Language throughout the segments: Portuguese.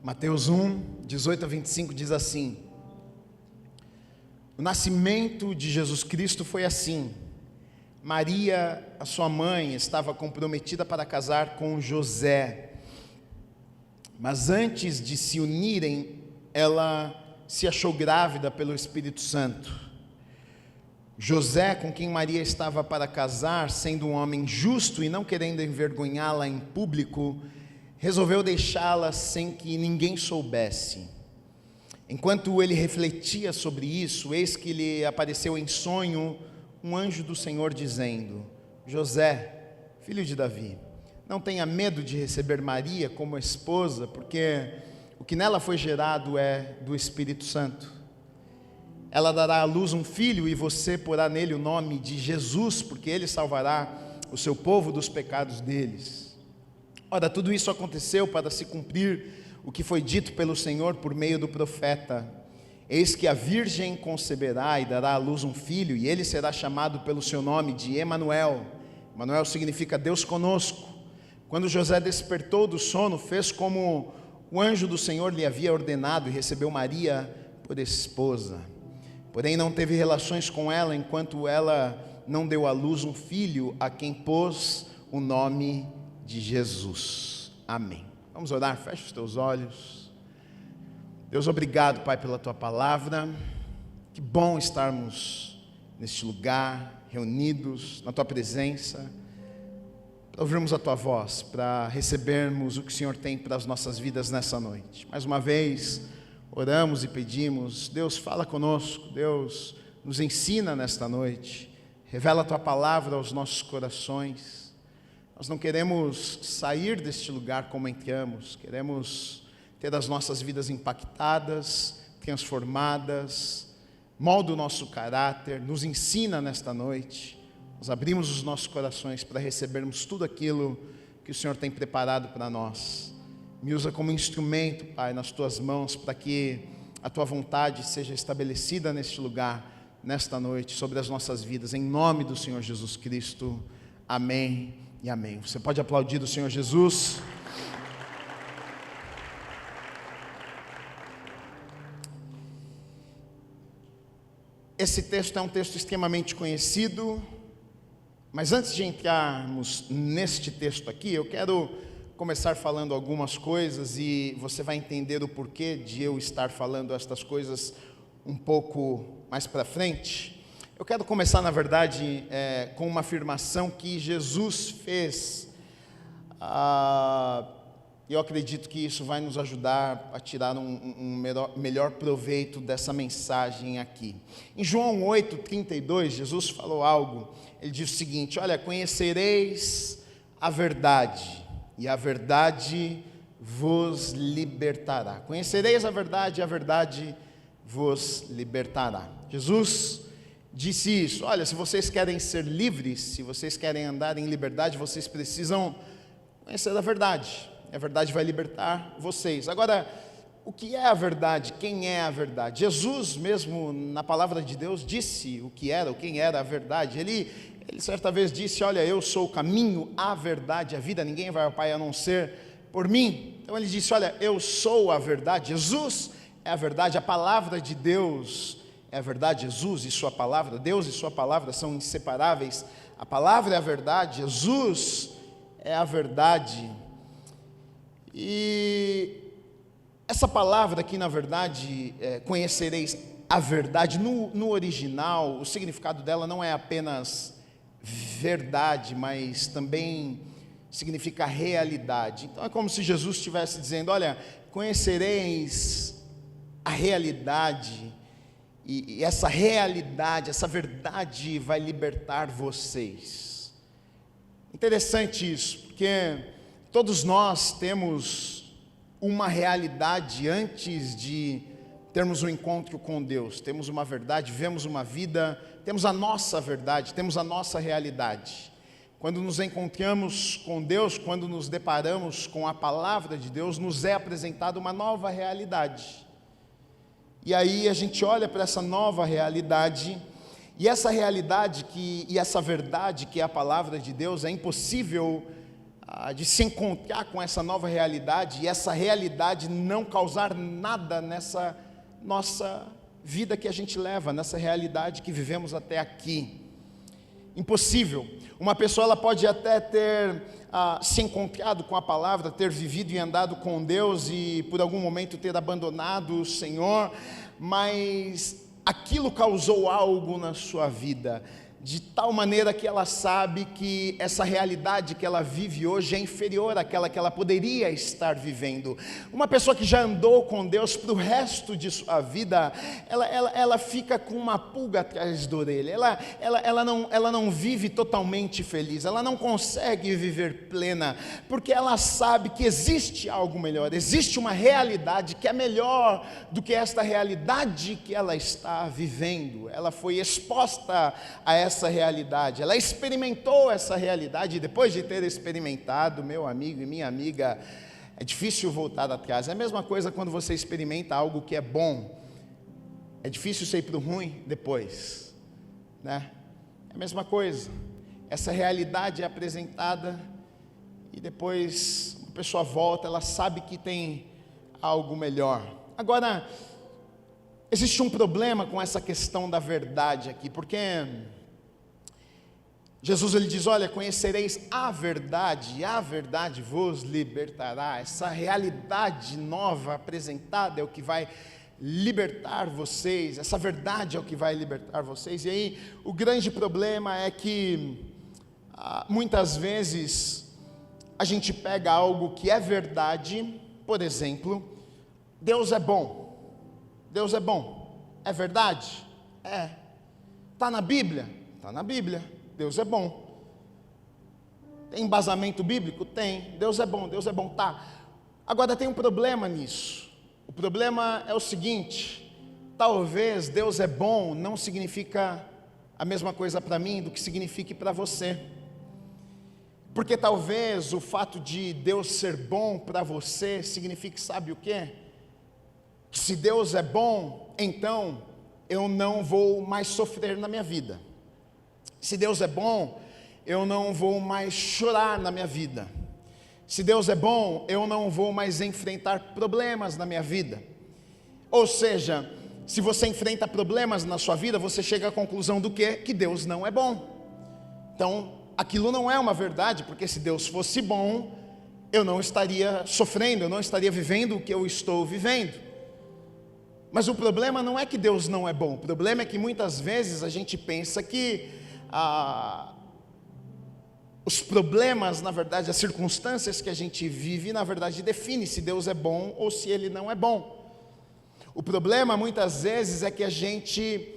Mateus 1, 18 a 25 diz assim: o nascimento de Jesus Cristo foi assim. Maria, a sua mãe, estava comprometida para casar com José, mas antes de se unirem, ela se achou grávida pelo Espírito Santo. José, com quem Maria estava para casar, sendo um homem justo e não querendo envergonhá-la em público, resolveu deixá-la sem que ninguém soubesse. Enquanto ele refletia sobre isso, eis que lhe apareceu em sonho um anjo do Senhor dizendo: José, filho de Davi, não tenha medo de receber Maria como esposa, porque o que nela foi gerado é do Espírito Santo. Ela dará à luz um filho e você porá nele o nome de Jesus, porque ele salvará o seu povo dos pecados deles. Ora, tudo isso aconteceu para se cumprir o que foi dito pelo Senhor por meio do profeta: eis que a virgem conceberá e dará à luz um filho, e ele será chamado pelo seu nome de Emanuel. Emanuel significa Deus conosco. Quando José despertou do sono, fez como o anjo do Senhor lhe havia ordenado e recebeu Maria por esposa. Porém não teve relações com ela enquanto ela não deu à luz um filho, a quem pôs o nome de Jesus. Amém. Vamos orar, fecha os teus olhos. Deus, obrigado, Pai, pela Tua palavra. Que bom estarmos neste lugar, reunidos na Tua presença, para ouvirmos a Tua voz, para recebermos o que o Senhor tem para as nossas vidas nessa noite. Mais uma vez, oramos e pedimos: Deus, fala conosco. Deus, nos ensina nesta noite. Revela a Tua palavra aos nossos corações. Nós não queremos sair deste lugar como entramos, queremos ter as nossas vidas impactadas, transformadas. Molda o nosso caráter, nos ensina nesta noite. Nós abrimos os nossos corações para recebermos tudo aquilo que o Senhor tem preparado para nós. Me usa como instrumento, Pai, nas Tuas mãos, para que a Tua vontade seja estabelecida neste lugar, nesta noite, sobre as nossas vidas, em nome do Senhor Jesus Cristo. Amém e amém. Você pode aplaudir o Senhor Jesus. Esse texto é um texto extremamente conhecido, mas antes de entrarmos neste texto aqui, eu quero começar falando algumas coisas e você vai entender o porquê de eu estar falando estas coisas um pouco mais para frente. Eu quero começar, na verdade, com uma afirmação que Jesus fez. Eu acredito que isso vai nos ajudar a tirar um melhor proveito dessa mensagem aqui. Em João 8:32, Jesus falou algo. Ele diz o seguinte: olha, conhecereis a verdade, e a verdade vos libertará. Conhecereis a verdade, e a verdade vos libertará. Jesus disse isso: olha, se vocês querem ser livres, se vocês querem andar em liberdade, vocês precisam conhecer a verdade. A verdade vai libertar vocês. Agora, o que é a verdade? Quem é a verdade? Jesus mesmo, na palavra de Deus, disse o que era, quem era a verdade. Ele certa vez disse: olha, eu sou o caminho, a verdade e a vida, ninguém vai ao Pai a não ser por mim. Então ele disse: olha, eu sou a verdade. Jesus é a verdade, a palavra de Deus é a verdade. Jesus e sua palavra, Deus e sua palavra são inseparáveis. A palavra é a verdade, Jesus é a verdade. E essa palavra aqui, na verdade, conhecereis a verdade, no original, o significado dela não é apenas verdade, mas também significa realidade. Então é como se Jesus estivesse dizendo: olha, conhecereis a realidade, e essa realidade, essa verdade vai libertar vocês. Interessante isso, porque todos nós temos uma realidade antes de termos um encontro com Deus. Temos uma verdade, vivemos uma vida, temos a nossa verdade, temos a nossa realidade. Quando nos encontramos com Deus, quando nos deparamos com a palavra de Deus, nos é apresentada uma nova realidade. E aí a gente olha para essa nova realidade, e essa realidade e essa verdade que é a palavra de Deus, é impossível de se encontrar com essa nova realidade e essa realidade não causar nada nessa nossa vida que a gente leva, nessa realidade que vivemos até aqui. Impossível. Uma pessoa ela pode até ter se encontrado com a palavra, ter vivido e andado com Deus e por algum momento ter abandonado o Senhor, mas aquilo causou algo na sua vida, de tal maneira que ela sabe que essa realidade que ela vive hoje é inferior àquela que ela poderia estar vivendo. Uma pessoa que já andou com Deus para o resto de sua vida, ela fica com uma pulga atrás da orelha, ela não vive totalmente feliz, ela não consegue viver plena, porque ela sabe que existe algo melhor, existe uma realidade que é melhor do que esta realidade que ela está vivendo. Ela foi exposta a essa realidade, ela experimentou essa realidade, e depois de ter experimentado, meu amigo e minha amiga, é difícil voltar atrás. É a mesma coisa quando você experimenta algo que é bom, é difícil sair para o ruim depois, né? É a mesma coisa, essa realidade é apresentada, e depois a pessoa volta, ela sabe que tem algo melhor. Agora, existe um problema com essa questão da verdade aqui, porque Jesus ele diz, olha, conhecereis a verdade, e a verdade vos libertará. Essa realidade nova apresentada é o que vai libertar vocês, essa verdade é o que vai libertar vocês. E aí, o grande problema é que, muitas vezes, a gente pega algo que é verdade, por exemplo, Deus é bom, é verdade? É. Está na Bíblia? Está na Bíblia. Deus é bom. Tem embasamento bíblico? Tem. Deus é bom, tá. Agora tem um problema nisso. O problema é o seguinte: talvez Deus é bom não significa a mesma coisa para mim do que signifique para você. Porque talvez o fato de Deus ser bom para você signifique, sabe o quê? Que se Deus é bom, então eu não vou mais sofrer na minha vida. Se Deus é bom, eu não vou mais chorar na minha vida. Se Deus é bom, eu não vou mais enfrentar problemas na minha vida. Ou seja, se você enfrenta problemas na sua vida, você chega à conclusão do quê? Que Deus não é bom. Então, aquilo não é uma verdade, porque se Deus fosse bom, eu não estaria sofrendo, eu não estaria vivendo o que eu estou vivendo. Mas o problema não é que Deus não é bom, o problema é que muitas vezes a gente pensa que os problemas, na verdade, as circunstâncias que a gente vive, na verdade, define se Deus é bom ou se Ele não é bom. O problema, muitas vezes, é que a gente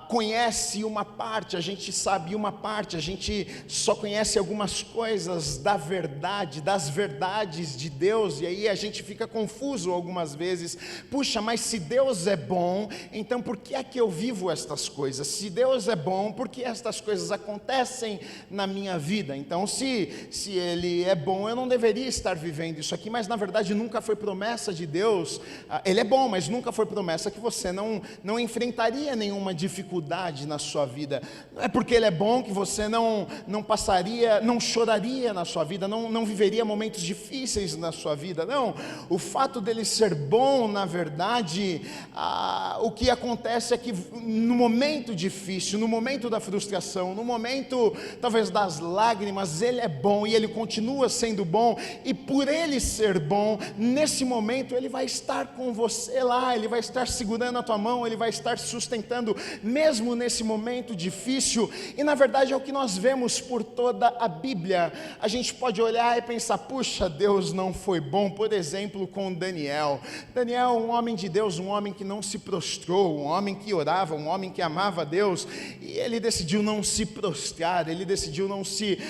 conhece uma parte, a gente sabe uma parte, a gente só conhece algumas coisas da verdade, das verdades de Deus, e aí a gente fica confuso algumas vezes. Puxa, mas se Deus é bom, então por que é que eu vivo estas coisas? Se Deus é bom, por que estas coisas acontecem na minha vida? Então se Ele é bom, eu não deveria estar vivendo isso aqui, mas na verdade nunca foi promessa de Deus. Ele é bom, mas nunca foi promessa que você não enfrentaria nenhuma dificuldade na sua vida. Não é porque Ele é bom que você não passaria, não choraria na sua vida, não viveria momentos difíceis na sua vida. Não, o fato dele ser bom, na verdade, o que acontece é que no momento difícil, no momento da frustração, no momento talvez das lágrimas, Ele é bom e Ele continua sendo bom, e por Ele ser bom, nesse momento Ele vai estar com você lá, Ele vai estar segurando a tua mão, Ele vai estar sustentando, mesmo nesse momento difícil. E na verdade é o que nós vemos por toda a Bíblia. A gente pode olhar e pensar, puxa, Deus não foi bom, por exemplo, com Daniel, um homem de Deus, um homem que não se prostrou, um homem que orava, um homem que amava a Deus, e ele decidiu não se prostrar, ele decidiu não se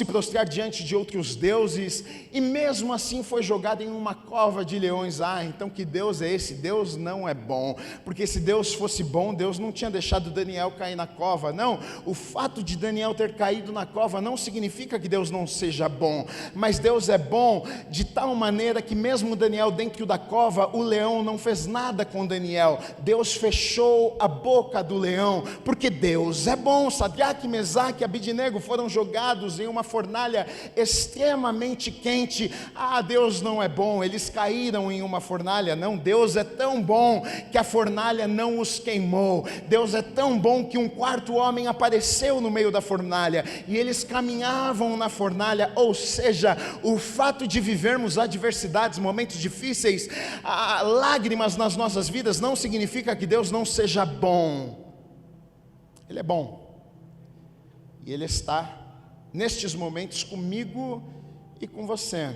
prostrar diante de outros deuses, e mesmo assim foi jogado em uma cova de leões. Então que Deus é esse? Deus não é bom, porque se Deus fosse bom, Deus não tinha deixado Daniel cair na cova. Não, o fato de Daniel ter caído na cova não significa que Deus não seja bom, mas Deus é bom de tal maneira que mesmo Daniel dentro da cova, o leão não fez nada com Daniel. Deus fechou a boca do leão, porque Deus é bom. Sadraque, Mesaque e Abidnego foram jogados em uma fornalha extremamente quente. Deus não é bom, eles caíram em uma fornalha. Não, Deus é tão bom que a fornalha não os queimou. Deus é tão bom que um quarto homem apareceu no meio da fornalha, e eles caminhavam na fornalha. Ou seja, o fato de vivermos adversidades, momentos difíceis, lágrimas nas nossas vidas, não significa que Deus não seja bom. Ele é bom, e Ele está nestes momentos comigo e com você.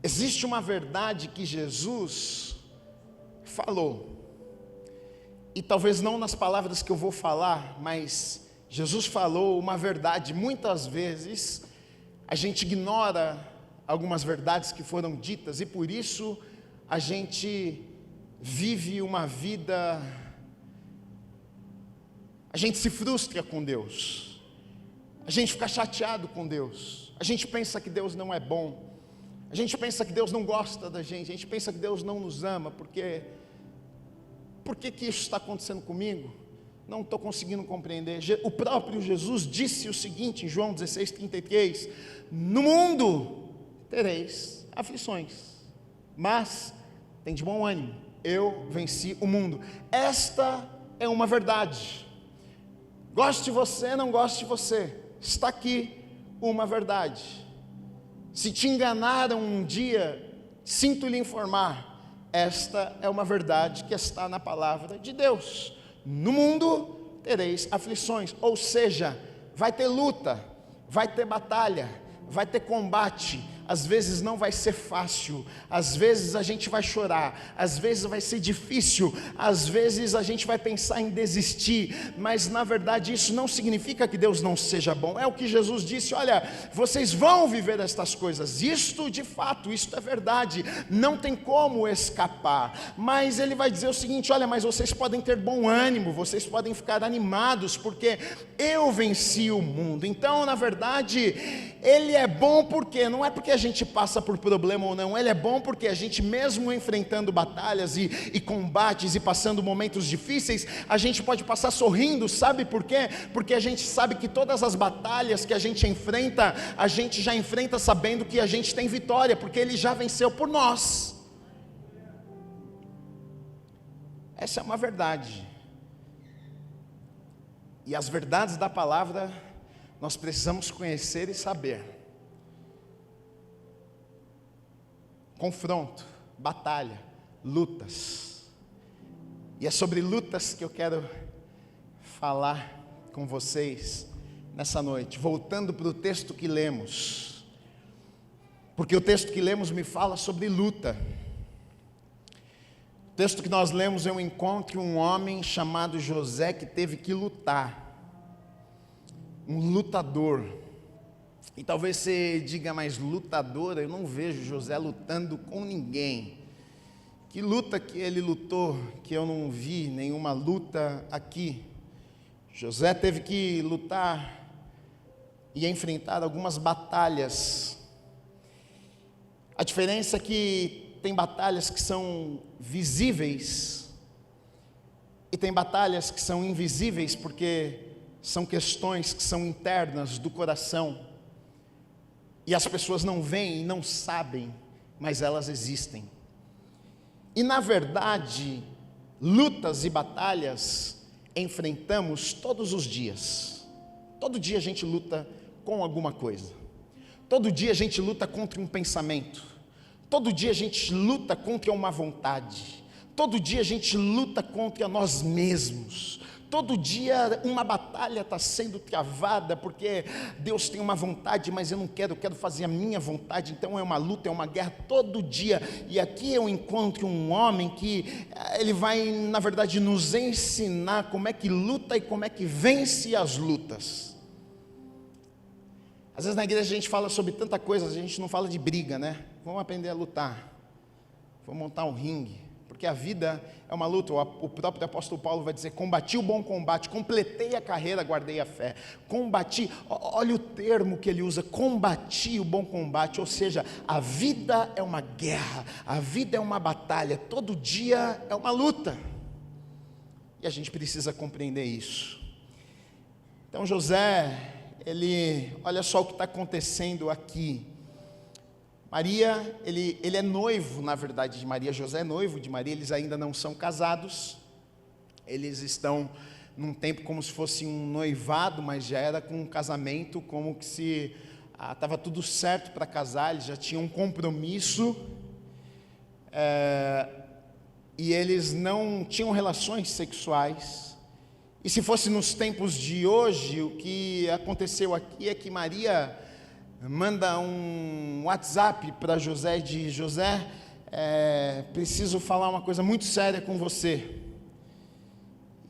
Existe uma verdade que Jesus falou, e talvez não nas palavras que eu vou falar, mas Jesus falou uma verdade. Muitas vezes a gente ignora algumas verdades que foram ditas, e por isso a gente vive uma vida, a gente se frustra com Deus, a gente fica chateado com Deus, a gente pensa que Deus não é bom, a gente pensa que Deus não gosta da gente, a gente pensa que Deus não nos ama, por que isso está acontecendo comigo? Não estou conseguindo compreender. O próprio Jesus disse o seguinte em João 16:33: no mundo tereis aflições, mas tem de bom ânimo, eu venci o mundo. Esta é uma verdade. Goste de você, não goste de você, está aqui uma verdade. Se te enganaram um dia, sinto lhe informar, esta é uma verdade que está na palavra de Deus. No mundo tereis aflições, ou seja, vai ter luta, vai ter batalha, vai ter combate. Às vezes não vai ser fácil, às vezes a gente vai chorar, às vezes vai ser difícil, às vezes a gente vai pensar em desistir, mas na verdade isso não significa que Deus não seja bom. É o que Jesus disse: olha, vocês vão viver estas coisas, isto de fato, isto é verdade, não tem como escapar. Mas Ele vai dizer o seguinte: olha, mas vocês podem ter bom ânimo, vocês podem ficar animados, porque eu venci o mundo. Então na verdade Ele é bom, porque não é porque a gente passa por problema ou não. Ele é bom porque a gente, mesmo enfrentando batalhas e combates e passando momentos difíceis, a gente pode passar sorrindo. Sabe por quê? Porque a gente sabe que todas as batalhas que a gente enfrenta, a gente já enfrenta sabendo que a gente tem vitória, porque Ele já venceu por nós. Essa é uma verdade, e as verdades da palavra nós precisamos conhecer e saber. Confronto, batalha, lutas. E é sobre lutas que eu quero falar com vocês nessa noite, voltando para o texto que lemos, porque o texto que lemos me fala sobre luta. O texto que nós lemos é um encontro de um homem chamado José, que teve que lutar, um lutador. E talvez você diga: mas lutador, eu não vejo José lutando com ninguém. Que luta que ele lutou, que eu não vi nenhuma luta aqui. José teve que lutar e enfrentar algumas batalhas. A diferença é que tem batalhas que são visíveis e tem batalhas que são invisíveis, porque são questões que são internas do coração, e as pessoas não veem e não sabem, mas elas existem. E na verdade, lutas e batalhas enfrentamos todos os dias. Todo dia a gente luta com alguma coisa. Todo dia a gente luta contra um pensamento. Todo dia a gente luta contra uma vontade. Todo dia a gente luta contra nós mesmos. Todo dia uma batalha está sendo travada, porque Deus tem uma vontade, mas eu quero fazer a minha vontade. Então é uma luta, é uma guerra todo dia. E aqui eu encontro um homem que ele vai, na verdade, nos ensinar como é que luta e como é que vence as lutas. Às vezes na igreja a gente fala sobre tanta coisa, a gente não fala de briga, né? Vamos aprender a lutar. vou montar um ringue, porque a vida é uma luta. O próprio apóstolo Paulo vai dizer: combati o bom combate, completei a carreira, guardei a fé. Combati, olha o termo que ele usa, combati o bom combate, ou seja, a vida é uma guerra, a vida é uma batalha, todo dia é uma luta, e a gente precisa compreender isso. Então José, olha só o que está acontecendo aqui. Maria, ele é noivo, na verdade, de Maria. José é noivo de Maria, eles ainda não são casados. Eles estão num tempo como se fosse um noivado, mas já era com um casamento, como que se estava tudo certo para casar, eles já tinham um compromisso, e eles não tinham relações sexuais. E se fosse nos tempos de hoje, o que aconteceu aqui é que Maria manda um WhatsApp para José e diz: José, preciso falar uma coisa muito séria com você.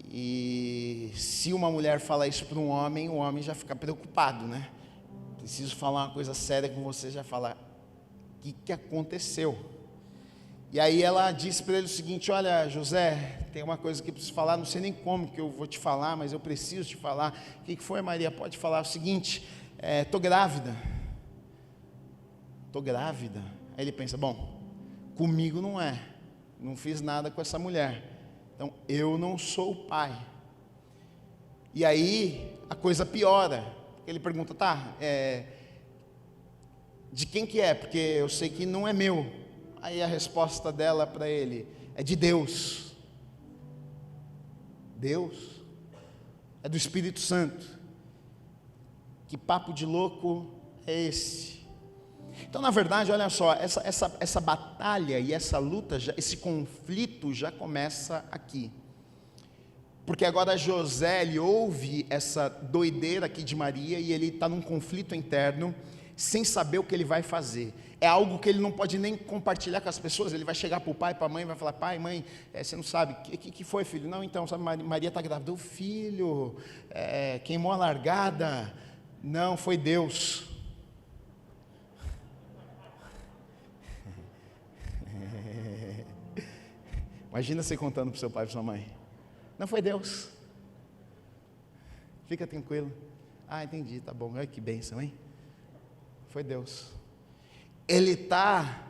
E se uma mulher fala isso para um homem, o homem já fica preocupado, né? Preciso falar uma coisa séria com você, já fala: o que aconteceu? E aí ela disse para ele o seguinte: olha, José, tem uma coisa que eu preciso falar, não sei nem como que eu vou te falar, mas eu preciso te falar. O que foi, Maria? Pode falar. O seguinte: estou grávida. Estou grávida. Aí ele pensa: bom, comigo não fiz nada com essa mulher, então eu não sou o pai. E aí a coisa piora, ele pergunta: tá, de quem que é? Porque eu sei que não é meu. Aí a resposta dela para ele: é de Deus. Deus? É do Espírito Santo. Que papo de louco é esse? Então, na verdade, olha só, essa batalha e essa luta, esse conflito já começa aqui. Porque agora José, ele ouve essa doideira aqui de Maria e ele está num conflito interno, sem saber o que ele vai fazer. É algo que ele não pode nem compartilhar com as pessoas. Ele vai chegar para o pai, para a mãe, vai falar: pai, mãe, você não sabe, o que foi, filho? Não, então, sabe, Maria está grávida. O filho queimou a largada. Não, foi Deus. Imagina você contando para o seu pai e para sua mãe: não foi Deus. Fica tranquilo. Ah, entendi, tá bom. Olha que bênção, hein? Foi Deus. Ele está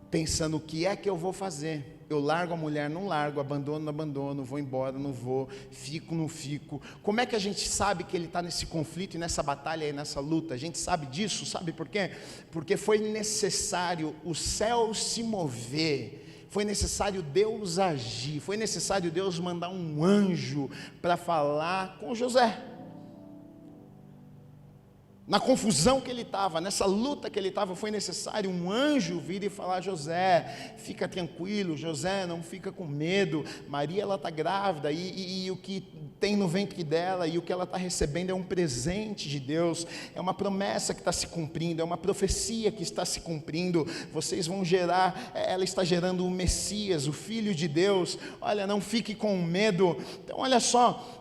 pensando: o que é que eu vou fazer? Eu largo a mulher, não largo, abandono, não abandono, vou embora, não vou, fico, não fico. Como é que a gente sabe que ele está nesse conflito e nessa batalha e nessa luta? A gente sabe disso, sabe por quê? Porque foi necessário o céu se mover, foi necessário Deus agir, foi necessário Deus mandar um anjo para falar com José. Na confusão que ele estava, nessa luta que ele estava, foi necessário um anjo vir e falar: José, fica tranquilo, José, não fica com medo, Maria, ela está grávida, e o que tem no ventre dela, e o que ela está recebendo é um presente de Deus, é uma promessa que está se cumprindo, é uma profecia que está se cumprindo, vocês vão gerar, ela está gerando o Messias, o Filho de Deus. Olha, não fique com medo. Então olha só,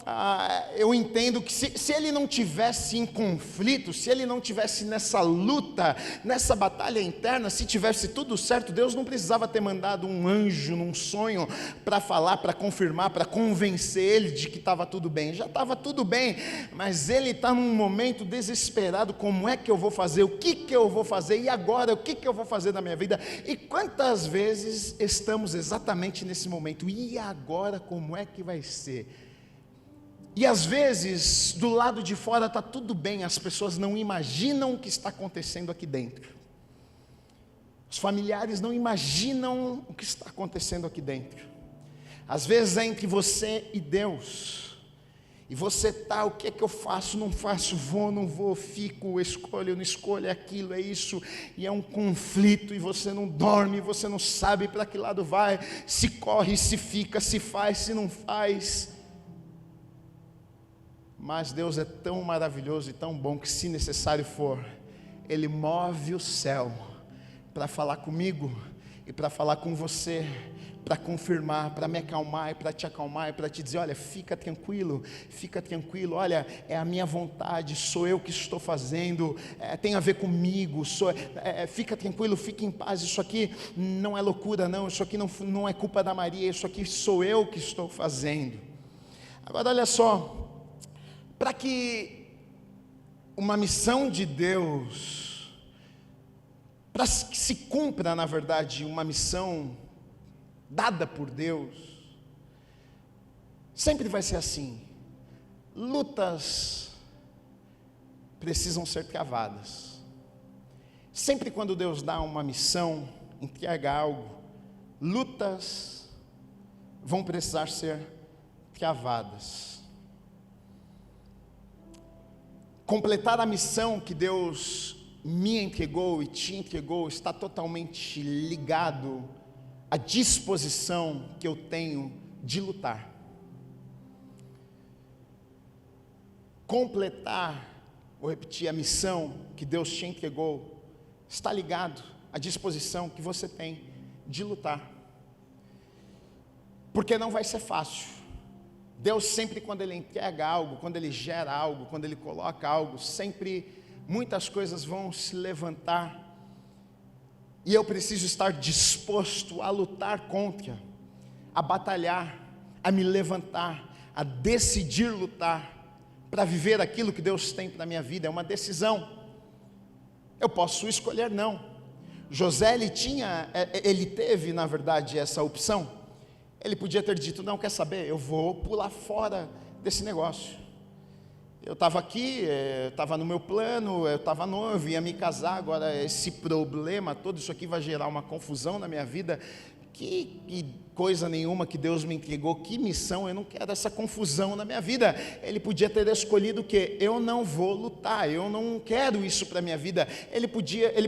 eu entendo que se ele não tivesse em conflito, se ele não tivesse nessa luta, nessa batalha interna, se tivesse tudo certo, Deus não precisava ter mandado um anjo num sonho para falar, para confirmar, para convencer ele de que estava tudo bem. Já estava tudo bem, mas ele está num momento desesperado: como é que eu vou fazer? O que eu vou fazer? E agora, o que eu vou fazer na minha vida? E quantas vezes estamos exatamente nesse momento? E agora, como é que vai ser? E às vezes, do lado de fora está tudo bem, as pessoas não imaginam o que está acontecendo aqui dentro. Os familiares não imaginam o que está acontecendo aqui dentro. Às vezes é entre você e Deus. E você está: o que é que eu faço, não faço, vou, não vou, fico, escolho, não escolho, é aquilo, é isso. E é um conflito, e você não dorme, você não sabe para que lado vai, se corre, se fica, se faz, se não faz. Mas Deus é tão maravilhoso e tão bom que, se necessário for, Ele move o céu para falar comigo e para falar com você, para confirmar, para me acalmar, para te acalmar, para te dizer, olha, fica tranquilo, olha, é a minha vontade, sou eu que estou fazendo, tem a ver comigo, fica tranquilo, fique em paz, isso aqui não é loucura não, isso aqui não é culpa da Maria, isso aqui sou eu que estou fazendo. Agora olha só, para que uma missão de Deus, para que se cumpra na verdade uma missão dada por Deus, sempre vai ser assim, lutas precisam ser travadas. Sempre quando Deus dá uma missão, entrega algo, lutas vão precisar ser travadas. Completar a missão que Deus me entregou e te entregou está totalmente ligado à disposição que eu tenho de lutar. Completar, vou repetir, a missão que Deus te entregou está ligado à disposição que você tem de lutar. Porque não vai ser fácil. Deus sempre, quando Ele entrega algo, quando Ele gera algo, quando Ele coloca algo, sempre muitas coisas vão se levantar, e eu preciso estar disposto a lutar contra, a batalhar, a me levantar, a decidir lutar, para viver aquilo que Deus tem para a minha vida. É uma decisão. Eu posso escolher não. José, ele teve na verdade essa opção. Ele podia ter dito, não, quer saber, eu vou pular fora desse negócio. Eu estava aqui, estava no meu plano, eu estava noivo, ia me casar, agora esse problema todo, isso aqui vai gerar uma confusão na minha vida. Que coisa nenhuma que Deus me entregou, que missão, eu não quero essa confusão na minha vida. Ele podia ter escolhido o quê? Eu não vou lutar, eu não quero isso para a minha vida. Ele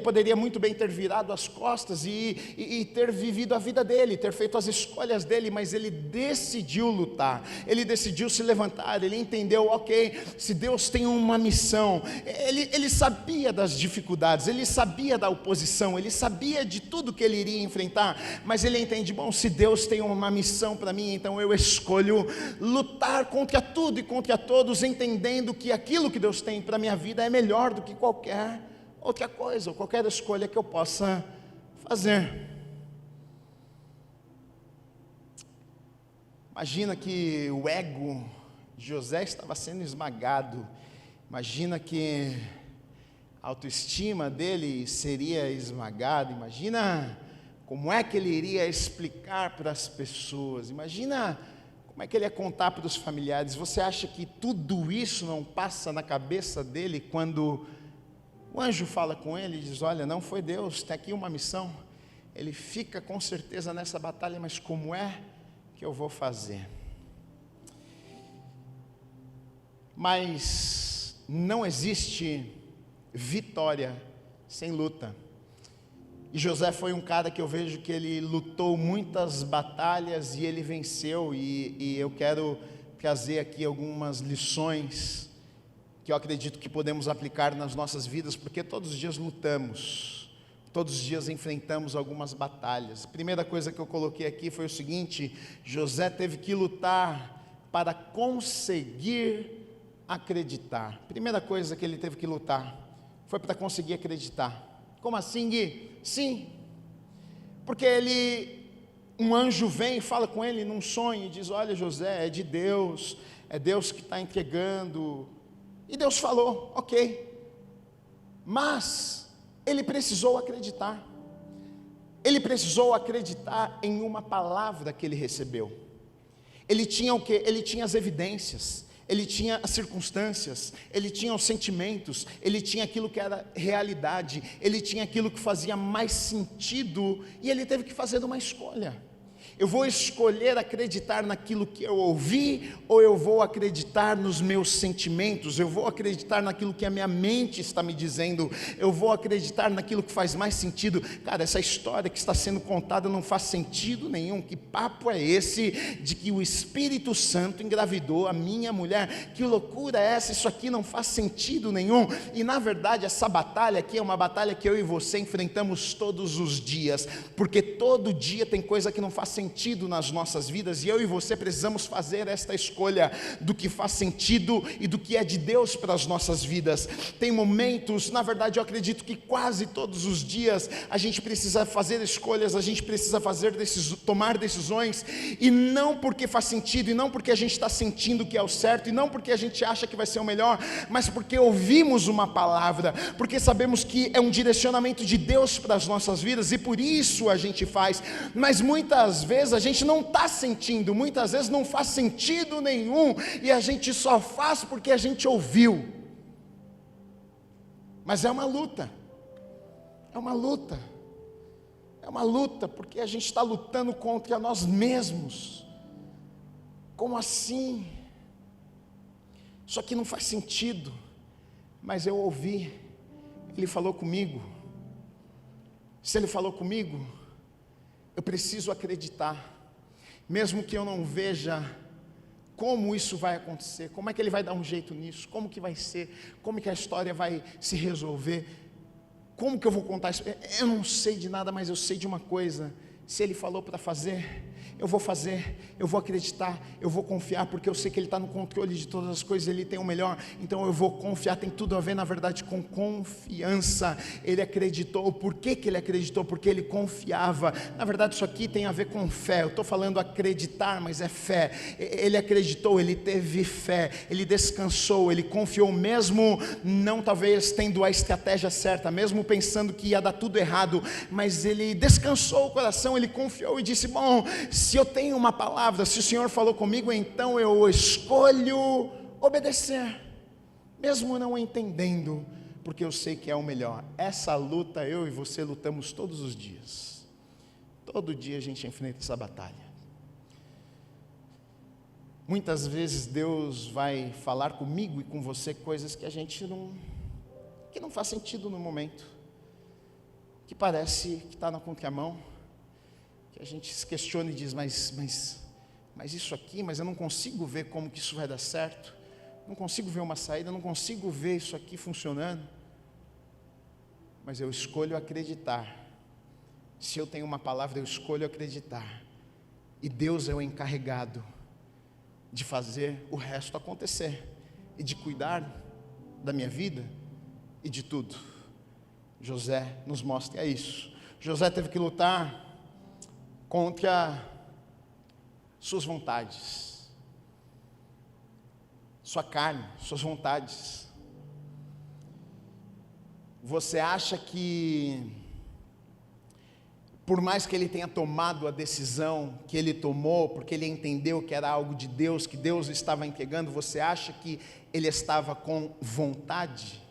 poderia muito bem ter virado as costas e ter vivido a vida dele, ter feito as escolhas dele, mas ele decidiu lutar, ele decidiu se levantar, ele entendeu, ok, se Deus tem uma missão, ele sabia das dificuldades, ele sabia da oposição, ele sabia de tudo que ele iria enfrentar, mas ele entende, bom, se Deus tem uma missão para mim, então eu escolho lutar contra tudo e contra todos, entendendo que aquilo que Deus tem para a minha vida é melhor do que qualquer outra coisa, ou qualquer escolha que eu possa fazer. Imagina que o ego de José estava sendo esmagado, imagina que a autoestima dele seria esmagada, imagina como é que ele iria explicar para as pessoas? Imagina como é que ele ia contar para os familiares. Você acha que tudo isso não passa na cabeça dele quando o anjo fala com ele e diz, olha, não foi Deus, tem aqui uma missão. Ele fica com certeza nessa batalha, mas como é que eu vou fazer? Mas não existe vitória sem luta. E José foi um cara que eu vejo que ele lutou muitas batalhas e ele venceu, e eu quero trazer aqui algumas lições que eu acredito que podemos aplicar nas nossas vidas, porque todos os dias lutamos, todos os dias enfrentamos algumas batalhas. A primeira coisa que eu coloquei aqui foi o seguinte: José teve que lutar para conseguir acreditar. Primeira coisa que ele teve que lutar foi para conseguir acreditar. Como assim, Gui? Sim, porque um anjo vem e fala com ele num sonho e diz, olha José, é Deus que está entregando, e Deus falou, ok, mas ele precisou acreditar em uma palavra que ele recebeu. Ele tinha o quê? Ele tinha as evidências, ele tinha as circunstâncias, ele tinha os sentimentos, ele tinha aquilo que era realidade, ele tinha aquilo que fazia mais sentido, e ele teve que fazer uma escolha. Eu vou escolher acreditar naquilo que eu ouvi, ou eu vou acreditar nos meus sentimentos, eu vou acreditar naquilo que a minha mente está me dizendo, eu vou acreditar naquilo que faz mais sentido. Cara, essa história que está sendo contada não faz sentido nenhum. Que papo é esse de que o Espírito Santo engravidou a minha mulher? Que loucura é essa? Isso aqui não faz sentido nenhum. E na verdade essa batalha aqui é uma batalha que eu e você enfrentamos todos os dias, porque todo dia tem coisa que não faz sentido sentido nas nossas vidas, e eu e você precisamos fazer esta escolha do que faz sentido e do que é de Deus para as nossas vidas. Tem momentos, na verdade eu acredito que quase todos os dias a gente precisa fazer escolhas, a gente precisa tomar decisões, e não porque faz sentido, e não porque a gente está sentindo que é o certo, e não porque a gente acha que vai ser o melhor, mas porque ouvimos uma palavra, porque sabemos que é um direcionamento de Deus para as nossas vidas, e por isso a gente faz. Mas muitas vezes a gente não está sentindo, muitas vezes não faz sentido nenhum, e a gente só faz porque a gente ouviu. Mas é uma luta, é uma luta, é uma luta, porque a gente está lutando contra nós mesmos. Como assim? Isso aqui não faz sentido, mas eu ouvi, Ele falou comigo. Se Ele falou comigo, eu preciso acreditar, mesmo que eu não veja como isso vai acontecer, como é que Ele vai dar um jeito nisso, como que vai ser, como que a história vai se resolver, como que eu vou contar isso. Eu não sei de nada, mas eu sei de uma coisa: se Ele falou para fazer, eu vou fazer, eu vou acreditar, eu vou confiar, porque eu sei que Ele está no controle de todas as coisas, Ele tem o melhor, então eu vou confiar. Tem tudo a ver, na verdade, com confiança. Ele acreditou. Por que Ele acreditou? Porque Ele confiava. Na verdade, isso aqui tem a ver com fé. Eu estou falando acreditar, mas é fé. Ele acreditou, ele teve fé, ele descansou, ele confiou, mesmo não talvez tendo a estratégia certa, mesmo pensando que ia dar tudo errado, mas ele descansou o coração, ele confiou e disse: bom, se eu tenho uma palavra, se o Senhor falou comigo, então eu escolho obedecer, mesmo não entendendo, porque eu sei que é o melhor. Essa luta eu e você lutamos todos os dias. Todo dia a gente enfrenta essa batalha. Muitas vezes Deus vai falar comigo e com você coisas que a gente que não faz sentido no momento, que parece que está na contramão, que a gente se questiona e diz: mas isso aqui, mas eu não consigo ver como que isso vai dar certo, não consigo ver uma saída, não consigo ver isso aqui funcionando. Mas eu escolho acreditar. Se eu tenho uma palavra, eu escolho acreditar, e Deus é o encarregado de fazer o resto acontecer, e de cuidar da minha vida e de tudo. José nos mostra isso. José teve que lutar contra suas vontades, sua carne, suas vontades. Você acha que, por mais que ele tenha tomado a decisão que ele tomou, porque ele entendeu que era algo de Deus, que Deus estava entregando, você acha que ele estava com vontade?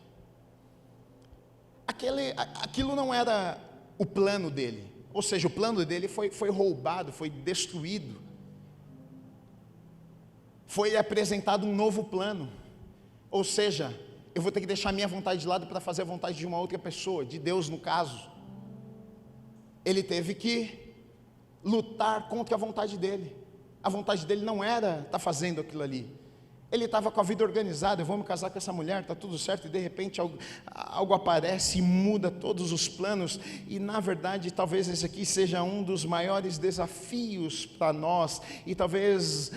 Aquilo não era o plano dele. Ou seja, o plano dele foi roubado, foi destruído. Foi apresentado um novo plano. Ou seja, eu vou ter que deixar a minha vontade de lado para fazer a vontade de uma outra pessoa, de Deus no caso. Ele teve que lutar contra a vontade dele. A vontade dele não era estar fazendo aquilo ali. Ele estava com a vida organizada: eu vou me casar com essa mulher, está tudo certo, e de repente algo aparece e muda todos os planos. E na verdade, talvez esse aqui seja um dos maiores desafios para nós, e talvez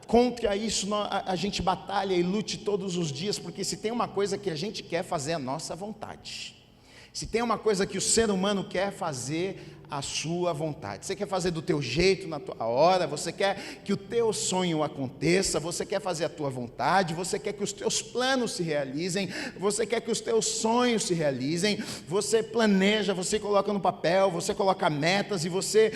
contra isso a gente batalha e lute todos os dias, porque se tem uma coisa que a gente quer fazer, é a nossa vontade. Se tem uma coisa que o ser humano quer fazer, a sua vontade. Você quer fazer do teu jeito, na tua hora, você quer que o teu sonho aconteça, você quer fazer a tua vontade, você quer que os teus planos se realizem, você quer que os teus sonhos se realizem, você planeja, você coloca no papel, você coloca metas, e você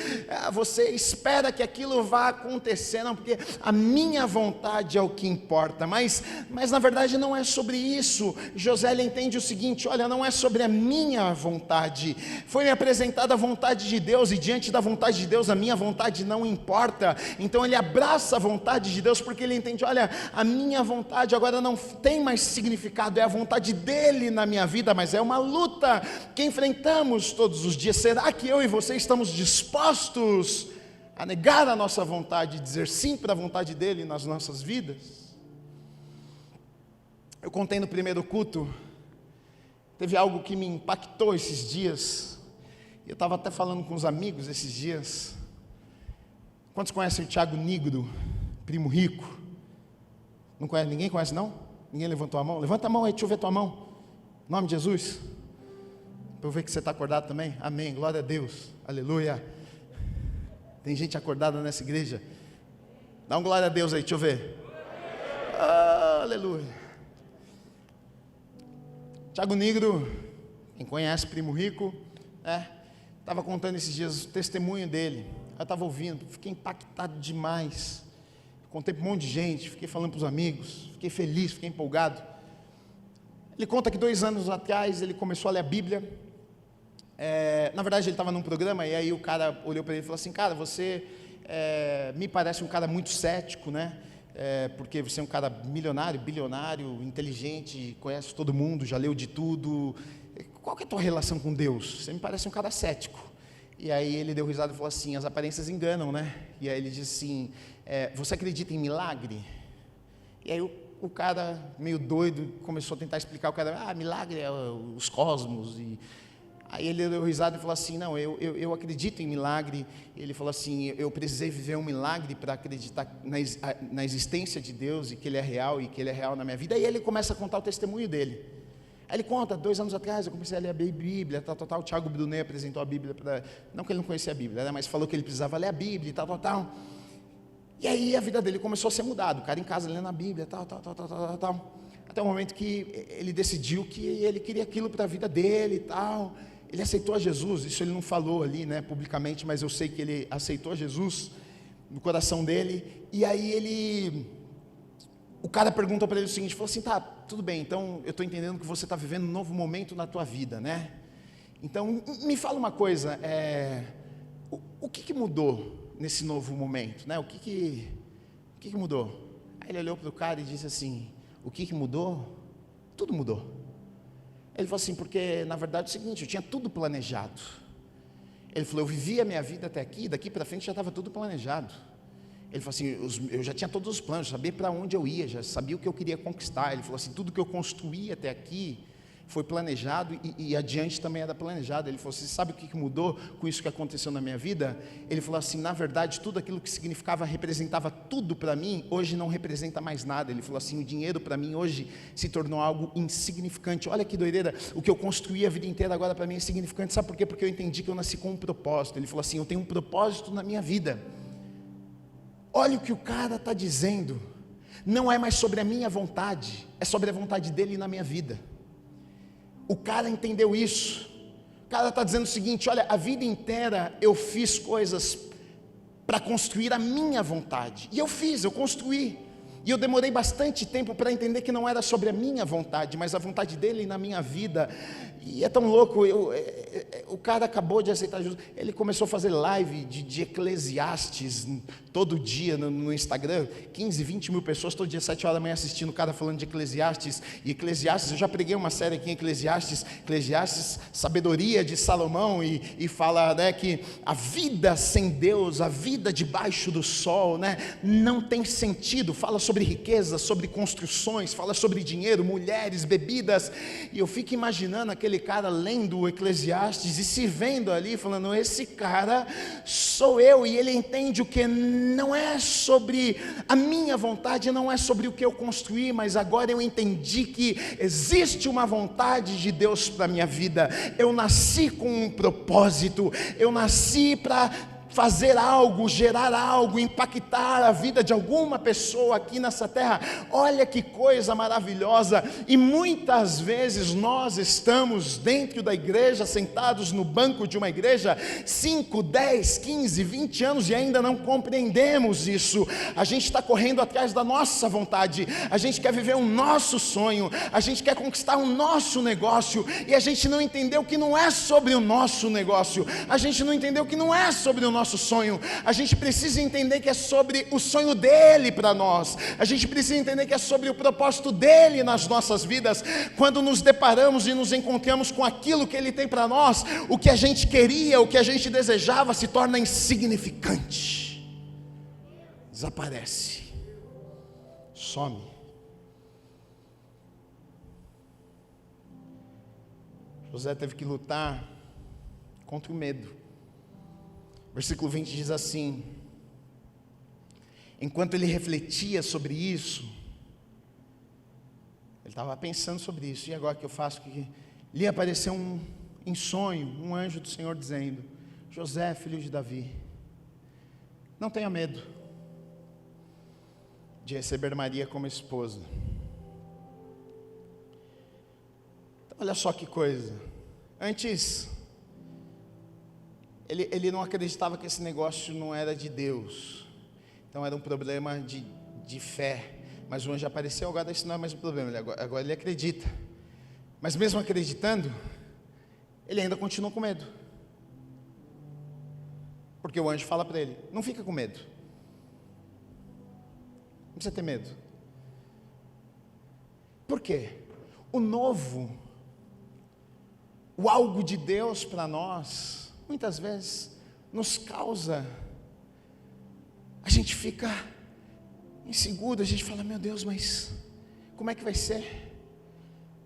espera que aquilo vá acontecer. Não, porque a minha vontade é o que importa, mas na verdade não é sobre isso. José, ele entende o seguinte: olha, não é sobre a minha vontade, foi me apresentada a vontade de Deus, e diante da vontade de Deus, a minha vontade não importa. Então ele abraça a vontade de Deus, porque ele entende: olha, a minha vontade agora não tem mais significado, é a vontade dele na minha vida. Mas é uma luta que enfrentamos todos os dias. Será que eu e você estamos dispostos a negar a nossa vontade e dizer sim para a vontade dele nas nossas vidas? Eu contei no primeiro culto, teve algo que me impactou esses dias. Eu estava até falando com os amigos esses dias. Quantos conhecem o Tiago Nigro, primo rico? Não conhece? Ninguém conhece, não? Ninguém levantou a mão? Levanta a mão aí, deixa eu ver tua mão. Em nome de Jesus. Para eu ver que você está acordado também. Amém, glória a Deus, aleluia. Tem gente acordada nessa igreja? Dá um glória a Deus aí, deixa eu ver. Aleluia. Tiago Nigro, quem conhece, primo rico, estava contando esses dias o testemunho dele. Eu estava ouvindo, fiquei impactado demais. Contei para um monte de gente, fiquei falando para os amigos, fiquei feliz, fiquei empolgado. Ele conta que 2 anos atrás ele começou a ler a Bíblia. Na verdade ele estava num programa e aí o cara olhou para ele e falou assim: cara, você me parece um cara muito cético, né? Porque você é um cara milionário, bilionário, inteligente, conhece todo mundo, já leu de tudo. Qual que é a tua relação com Deus? Você me parece um cara cético. E aí ele deu risada e falou assim: as aparências enganam, né? E aí ele disse assim: você acredita em milagre? E aí o cara, meio doido, começou a tentar explicar. O cara: milagre é os cosmos. E aí ele deu risada e falou assim: não, eu acredito em milagre. Ele falou assim: eu precisei viver um milagre para acreditar na existência de Deus e que Ele é real e que Ele é real na minha vida. E aí ele começa a contar o testemunho dele. Aí ele conta: 2 anos atrás eu comecei a ler a Bíblia, tal. O Tiago Brunet apresentou a Bíblia para... Não que ele não conhecia a Bíblia, né, mas falou que ele precisava ler a Bíblia e tal. E aí a vida dele começou a ser mudada. O cara em casa lendo a Bíblia, tal. Até o momento que ele decidiu que ele queria aquilo para a vida dele e tal. Ele aceitou a Jesus, isso ele não falou ali, né, publicamente, mas eu sei que ele aceitou a Jesus no coração dele. E aí o cara perguntou para ele o seguinte, falou assim: tá, tudo bem, então eu estou entendendo que você está vivendo um novo momento na tua vida, né? Então me fala uma coisa, o que mudou nesse novo momento, né? O que mudou? Aí ele olhou para o cara e disse assim: o que mudou? Tudo mudou. Ele falou assim: porque na verdade é o seguinte, eu tinha tudo planejado. Ele falou: eu vivia a minha vida até aqui, daqui para frente já estava tudo planejado. Ele falou assim: eu já tinha todos os planos, sabia para onde eu ia, já sabia o que eu queria conquistar. Ele falou assim: tudo que eu construí até aqui foi planejado e adiante também era planejado. Ele falou: você sabe o que mudou com isso que aconteceu na minha vida? Ele falou assim: na verdade tudo aquilo que significava, representava tudo para mim, hoje não representa mais nada. Ele falou assim: o dinheiro para mim hoje se tornou algo insignificante. Olha que doideira, o que eu construí a vida inteira agora para mim é insignificante. Sabe por quê? Porque eu entendi que eu nasci com um propósito. Ele falou assim: eu tenho um propósito na minha vida. Olha o que o cara está dizendo, não é mais sobre a minha vontade, é sobre a vontade dele na minha vida. O cara entendeu isso. O cara está dizendo o seguinte: olha, a vida inteira eu fiz coisas para construir a minha vontade, e eu construí, e eu demorei bastante tempo para entender que não era sobre a minha vontade, mas a vontade dele na minha vida. E é tão louco, o cara acabou de aceitar Jesus, ele começou a fazer live de Eclesiastes todo dia no Instagram, 15, 20 mil pessoas, todo dia 7 horas da manhã assistindo o cara falando de Eclesiastes. E Eclesiastes, eu já preguei uma série aqui em Eclesiastes, sabedoria de Salomão, e fala, né, que a vida sem Deus, a vida debaixo do sol, né, não tem sentido. Fala sobre riqueza, sobre construções, fala sobre dinheiro, mulheres, bebidas. E eu fico imaginando aquele cara lendo o Eclesiastes e se vendo ali, falando: esse cara sou eu. E ele entende o que não é sobre a minha vontade, não é sobre o que eu construí, mas agora eu entendi que existe uma vontade de Deus para a minha vida. Eu nasci com um propósito, eu nasci para fazer algo, gerar algo, impactar a vida de alguma pessoa aqui nessa terra. Olha que coisa maravilhosa. E muitas vezes nós estamos dentro da igreja, sentados no banco de uma igreja, 5, 10, 15, 20 anos, e ainda não compreendemos isso. A gente está correndo atrás da nossa vontade, a gente quer viver o nosso sonho, a gente quer conquistar o nosso negócio, e a gente não entendeu que não é sobre o nosso negócio, a gente não entendeu que não é sobre o nosso sonho. A gente precisa entender que é sobre o sonho dele para nós. A gente precisa entender que é sobre o propósito dele nas nossas vidas. Quando nos deparamos e nos encontramos com aquilo que ele tem para nós, o que a gente queria, o que a gente desejava, se torna insignificante, desaparece, some. José teve que lutar contra o medo. Versículo 20 diz assim: Enquanto ele refletia sobre isso, ele estava pensando sobre isso. E agora que eu faço? Que lhe apareceu em sonho um anjo do Senhor dizendo: José, filho de Davi, não tenha medo de receber Maria como esposa. Então, olha só que coisa. Antes, ele não acreditava que esse negócio não era de Deus. Então era um problema de fé. Mas o anjo apareceu, agora isso não é mais um problema. Agora ele acredita. Mas mesmo acreditando, ele ainda continua com medo. Porque o anjo fala para ele: não fica com medo. Não precisa ter medo. Por quê? O novo, o algo de Deus para nós, muitas vezes nos causa, a gente fica inseguro, a gente fala: meu Deus, mas como é que vai ser?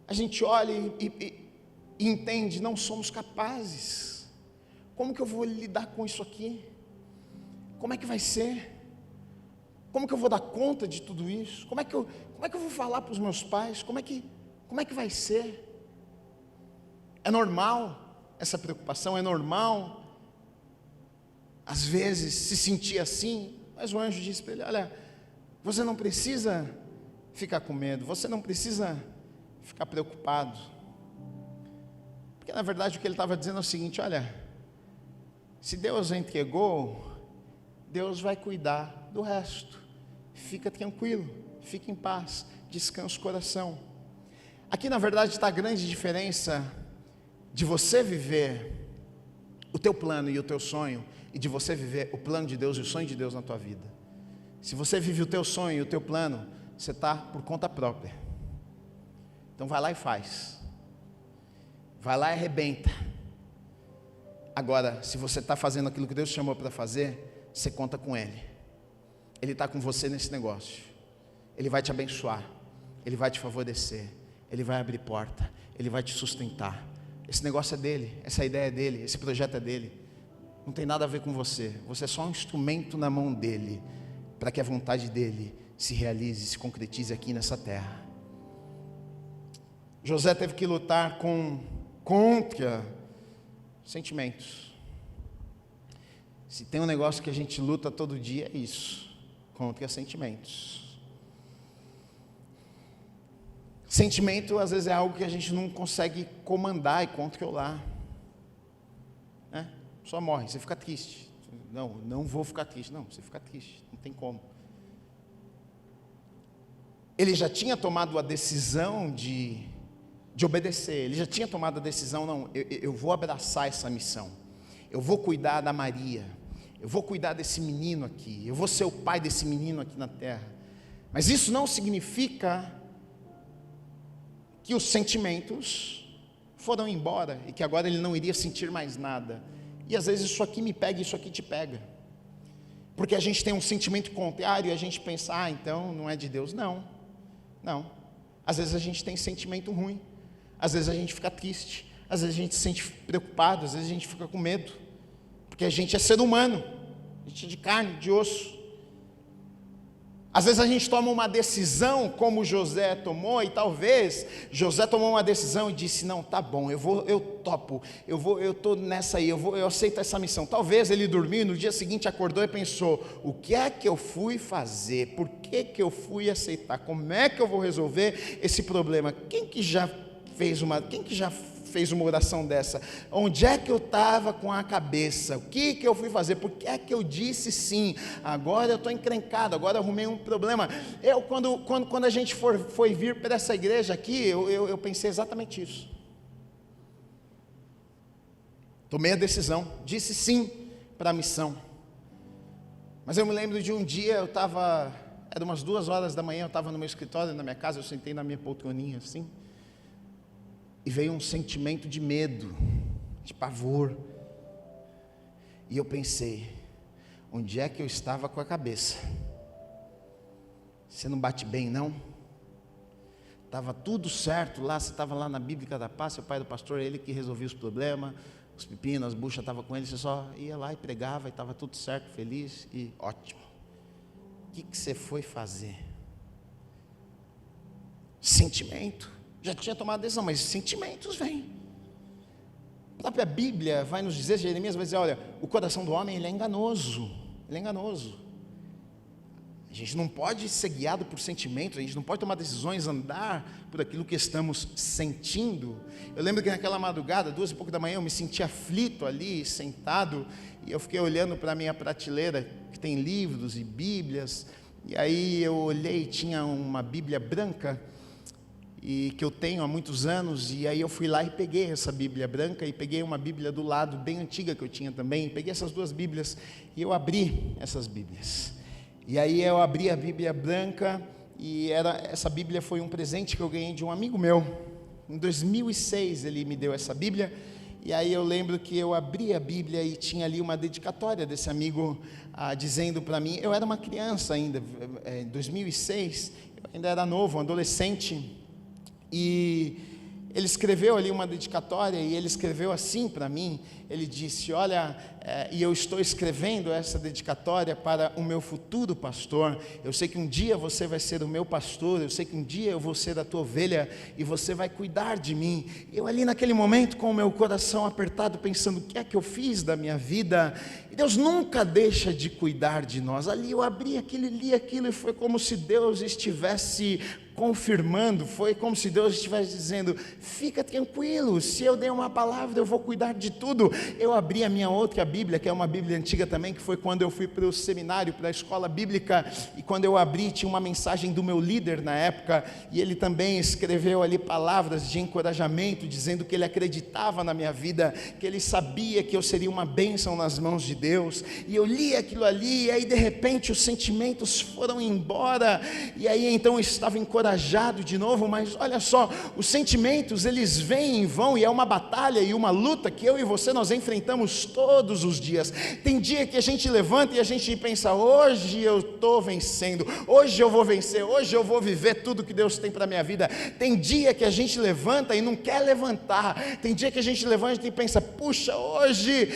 A gente olha e entende, não somos capazes. Como que eu vou lidar com isso aqui? Como é que vai ser? Como que eu vou dar conta de tudo isso? Como é que eu vou falar para os meus pais? Como é que vai ser? É normal essa preocupação, é normal às vezes se sentir assim. Mas o anjo disse para ele: olha, você não precisa ficar com medo, você não precisa ficar preocupado, porque na verdade o que ele estava dizendo é o seguinte: olha, se Deus entregou, Deus vai cuidar do resto, fica tranquilo, fica em paz, descansa o coração. Aqui na verdade está a grande diferença de você viver o teu plano e o teu sonho, e de você viver o plano de Deus e o sonho de Deus na tua vida. Se você vive o teu sonho e o teu plano, você está por conta própria. Então vai lá e faz, vai lá e arrebenta. Agora, se você está fazendo aquilo que Deus te chamou para fazer, você conta com Ele. Ele está com você nesse negócio. Ele vai te abençoar, Ele vai te favorecer, Ele vai abrir porta, Ele vai te sustentar. Esse negócio é dele, essa ideia é dele, esse projeto é dele. Não tem nada a ver com você. Você é só um instrumento na mão dele, para que a vontade dele se realize, se concretize aqui nessa terra. José teve que lutar contra sentimentos. Se tem um negócio que a gente luta todo dia, é isso, contra sentimentos. Sentimento às vezes é algo que a gente não consegue comandar e controlar, né? Só morre, você fica triste. Não vou ficar triste. Não, você fica triste, não tem como. Ele já tinha tomado a decisão de obedecer. Ele já tinha tomado a decisão: não, eu vou abraçar essa missão. Eu vou cuidar da Maria. Eu vou cuidar desse menino aqui. Eu vou ser o pai desse menino aqui na terra. Mas isso não significa que os sentimentos foram embora e que agora ele não iria sentir mais nada. E às vezes isso aqui me pega, isso aqui te pega, porque a gente tem um sentimento contrário e a gente pensa: então não é de Deus. Não, às vezes a gente tem sentimento ruim, às vezes a gente fica triste, às vezes a gente se sente preocupado, às vezes a gente fica com medo, porque a gente é ser humano, a gente é de carne, de osso. Às vezes a gente toma uma decisão como José tomou, e talvez José tomou uma decisão e disse: não, tá bom, eu topo, eu estou nessa aí, eu aceito essa missão. Talvez ele dormiu e no dia seguinte acordou e pensou: o que é que eu fui fazer? Por que eu fui aceitar? Como é que eu vou resolver esse problema? Quem que já fez uma oração dessa? Onde é que eu estava com a cabeça? O que eu fui fazer? Por que é que eu disse sim? Agora eu estou encrencado, agora eu arrumei um problema. Quando a gente foi vir para essa igreja aqui, eu pensei exatamente isso. Tomei a decisão, disse sim para a missão. Mas eu me lembro de um dia, era umas 2h da manhã, eu estava no meu escritório, na minha casa, eu sentei na minha poltroninha assim, e veio um sentimento de medo, de pavor. E eu pensei: onde é que eu estava com a cabeça? Você não bate bem, não? Estava tudo certo lá, você estava lá na Bíblica da Paz, seu pai do pastor, ele que resolvia os problemas, os pepinos, as buchas estavam com ele, você só ia lá e pregava e estava tudo certo, feliz e ótimo. que você foi fazer? Sentimento. Já tinha tomado decisão, mas sentimentos vêm. A própria Bíblia vai nos dizer, Jeremias vai dizer, olha, o coração do homem ele é enganoso. Ele é enganoso. A gente não pode ser guiado por sentimentos, a gente não pode tomar decisões, andar por aquilo que estamos sentindo. Eu lembro que naquela madrugada, 2h pouco da manhã, eu me senti aflito ali, sentado, e eu fiquei olhando para a minha prateleira, que tem livros e bíblias, e aí eu olhei, tinha uma Bíblia branca, e que eu tenho há muitos anos, e aí eu fui lá e peguei essa Bíblia branca, e peguei uma Bíblia do lado, bem antiga que eu tinha também, peguei essas duas Bíblias, e eu abri essas Bíblias. E aí eu abri a Bíblia branca, e essa Bíblia foi um presente que eu ganhei de um amigo meu. Em 2006 ele me deu essa Bíblia, e aí eu lembro que eu abri a Bíblia e tinha ali uma dedicatória desse amigo, dizendo para mim, eu era uma criança ainda, em 2006, eu ainda era novo, um adolescente, e ele escreveu ali uma dedicatória, e ele escreveu assim para mim, ele disse, olha, e eu estou escrevendo essa dedicatória para o meu futuro pastor, eu sei que um dia você vai ser o meu pastor, eu sei que um dia eu vou ser a tua ovelha, e você vai cuidar de mim. Eu ali naquele momento, com o meu coração apertado, pensando, o que é que eu fiz da minha vida? E Deus nunca deixa de cuidar de nós. Ali eu abri aquilo, li aquilo, e foi como se Deus estivesse confirmando, foi como se Deus estivesse dizendo, fica tranquilo, se eu dei uma palavra, eu vou cuidar de tudo. Eu abri a minha outra Bíblia, que é uma Bíblia antiga também, que foi quando eu fui para o seminário, para a escola bíblica, e quando eu abri, tinha uma mensagem do meu líder na época, e ele também escreveu ali palavras de encorajamento, dizendo que ele acreditava na minha vida, que ele sabia que eu seria uma bênção nas mãos de Deus, e eu li aquilo ali, e aí de repente os sentimentos foram embora, e aí então eu estava encorajado de novo, mas olha só, os sentimentos eles vêm e vão, e é uma batalha e uma luta que eu e você nós enfrentamos todos os dias. Tem dia que a gente levanta e a gente pensa, hoje eu estou vencendo, hoje eu vou vencer, hoje eu vou viver tudo que Deus tem para a minha vida. Tem dia que a gente levanta e não quer levantar, tem dia que a gente levanta e pensa, puxa, hoje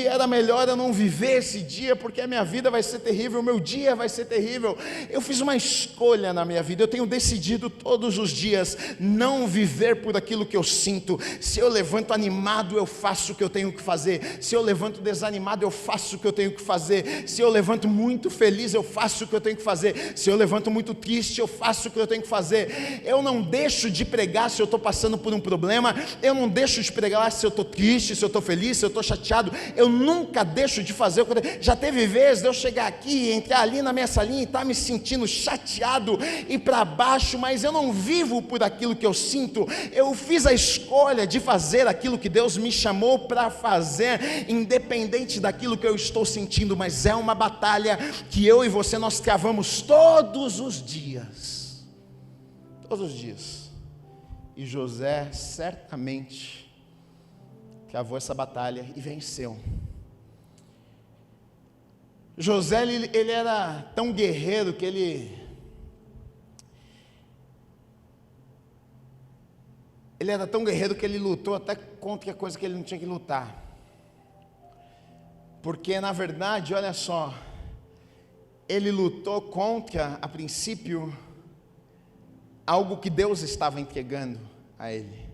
era melhor eu não viver esse dia, porque a minha vida vai ser terrível, o meu dia vai ser terrível. Eu fiz uma escolha na minha vida, eu tenho decidido todos os dias não viver por aquilo que eu sinto. Se eu levanto animado, eu faço o que eu tenho que fazer. Se eu levanto desanimado, eu faço o que eu tenho que fazer. Se eu levanto muito feliz, eu faço o que eu tenho que fazer. Se eu levanto muito triste, eu faço o que eu tenho que fazer. Eu não deixo de pregar se eu estou passando por um problema. Eu não deixo de pregar se eu estou triste, se eu estou feliz, se eu estou chateado. Eu nunca deixo de fazer o que eu tenho. Já teve vezes de eu chegar aqui, entrar ali na minha salinha e estar me sentindo chateado e para baixo, mas eu não vivo por aquilo que eu sinto. Eu fiz a escolha de fazer aquilo que Deus me chamou para fazer, independente daquilo que eu estou sentindo, mas é uma batalha que eu e você nós travamos todos os dias, e José certamente travou essa batalha e venceu. José ele era tão guerreiro que ele era tão guerreiro que ele lutou até contra a coisa que ele não tinha que lutar. Porque na verdade, olha só, ele lutou contra, a princípio, algo que Deus estava entregando a ele.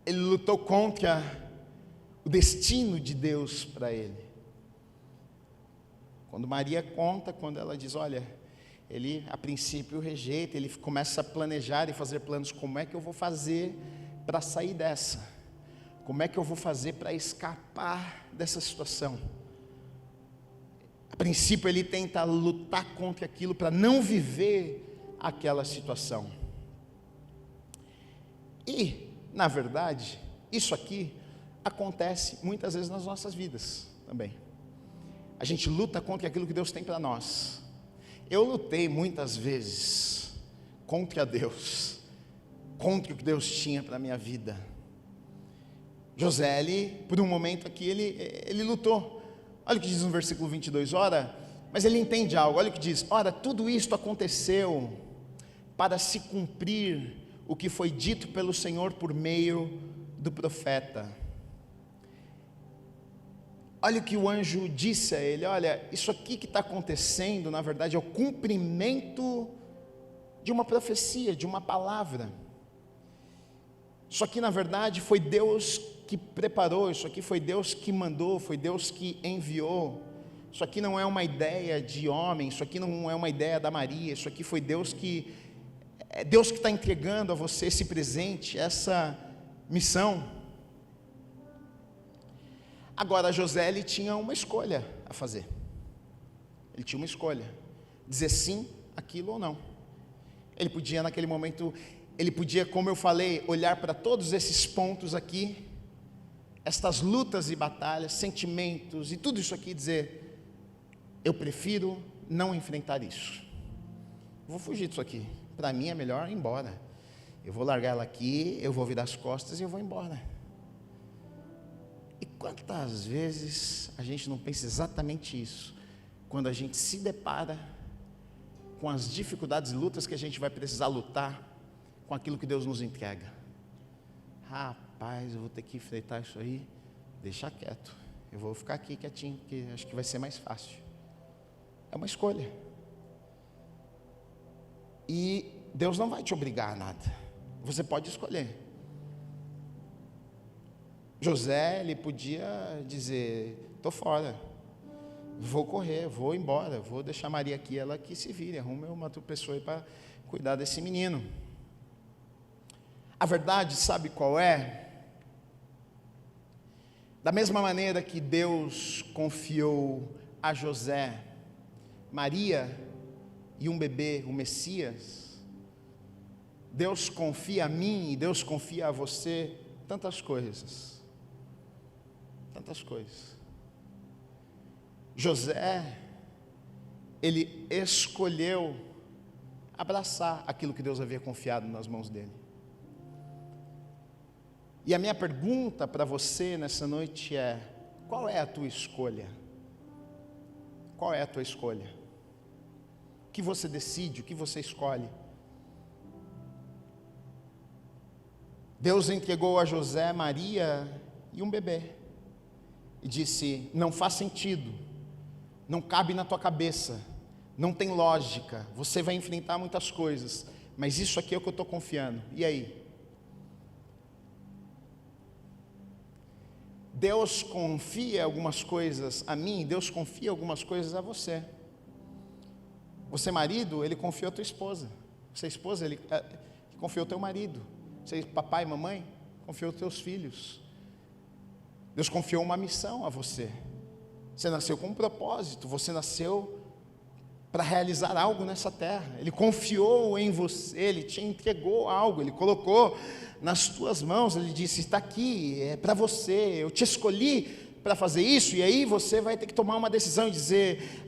Ele lutou contra o destino de Deus para ele. Quando Maria conta, quando ela diz, olha, ele a princípio rejeita, ele começa a planejar e fazer planos, como é que eu vou fazer para sair dessa? Como é que eu vou fazer para escapar dessa situação? A princípio ele tenta lutar contra aquilo para não viver aquela situação. E, na verdade, isso aqui acontece muitas vezes nas nossas vidas também. A gente luta contra aquilo que Deus tem para nós. Eu lutei muitas vezes contra Deus, contra o que Deus tinha para a minha vida. José, por um momento aqui, ele lutou. Olha o que diz no versículo 22, ora, mas ele entende algo, olha o que diz, ora, tudo isto aconteceu para se cumprir o que foi dito pelo Senhor por meio do profeta. olha o que o anjo disse a ele: olha, isso aqui que está acontecendo, na verdade, é o cumprimento de uma profecia, de uma palavra. Isso aqui, na verdade, foi Deus que preparou, isso aqui foi Deus que mandou, foi Deus que enviou. Isso aqui não é uma ideia de homem, isso aqui não é uma ideia da Maria, isso aqui foi Deus que está entregando a você esse presente, essa missão. Agora, José, ele tinha uma escolha a fazer. Ele tinha uma escolha, dizer sim àquilo ou não. Ele podia, naquele momento, ele podia, como eu falei, olhar para todos esses pontos aqui, estas lutas e batalhas, sentimentos e tudo isso aqui, e dizer: eu prefiro não enfrentar isso. Vou fugir disso aqui. Para mim é melhor ir embora. Eu vou largar ela aqui, eu vou virar as costas e eu vou embora. E quantas vezes a gente não pensa exatamente isso, quando a gente se depara com as dificuldades e lutas que a gente vai precisar lutar com aquilo que Deus nos entrega? Rapaz, eu vou ter que enfrentar isso aí, deixa quieto, eu vou ficar aqui quietinho, porque acho que vai ser mais fácil. É uma escolha. E Deus não vai te obrigar a nada, você pode escolher. José, ele podia dizer: estou fora, vou correr, vou embora, vou deixar Maria aqui, ela que se vire, arrume uma outra pessoa para cuidar desse menino. A verdade, sabe qual é? Da mesma maneira que Deus confiou a José Maria e um bebê, o Messias, Deus confia a mim e Deus confia a você tantas coisas. Tantas coisas. José, ele escolheu abraçar aquilo que Deus havia confiado nas mãos dele. E a minha pergunta para você nessa noite é: qual é a tua escolha? Qual é a tua escolha? O que você decide, o que você escolhe? Deus entregou a José, Maria e um bebê. E disse: não faz sentido, não cabe na tua cabeça, não tem lógica, você vai enfrentar muitas coisas, mas isso aqui é o que eu estou confiando. E aí? Deus confia algumas coisas a mim, Deus confia algumas coisas a você. Você, marido, ele confiou a tua esposa. Você, esposa, ele confiou o teu marido. Você, papai e mamãe, confiou os teus filhos. Deus confiou uma missão a você. Você nasceu com um propósito, você nasceu para realizar algo nessa terra. Ele confiou em você, Ele te entregou algo, Ele colocou nas tuas mãos, Ele disse: está aqui, é para você, eu te escolhi para fazer isso. E aí você vai ter que tomar uma decisão e dizer: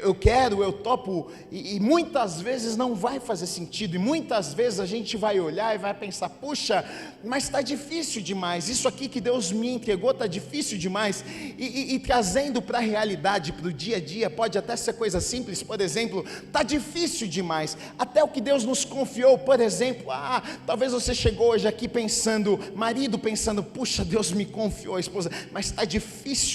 eu quero, eu topo. E muitas vezes não vai fazer sentido, e muitas vezes a gente vai olhar e vai pensar: puxa, mas está difícil demais, isso aqui que Deus me entregou está difícil demais. E trazendo para a realidade, para o dia a dia, pode até ser coisa simples. Por exemplo, está difícil demais, até o que Deus nos confiou. Por exemplo, talvez você chegou hoje aqui pensando, marido pensando: puxa, Deus me confiou a esposa, mas está difícil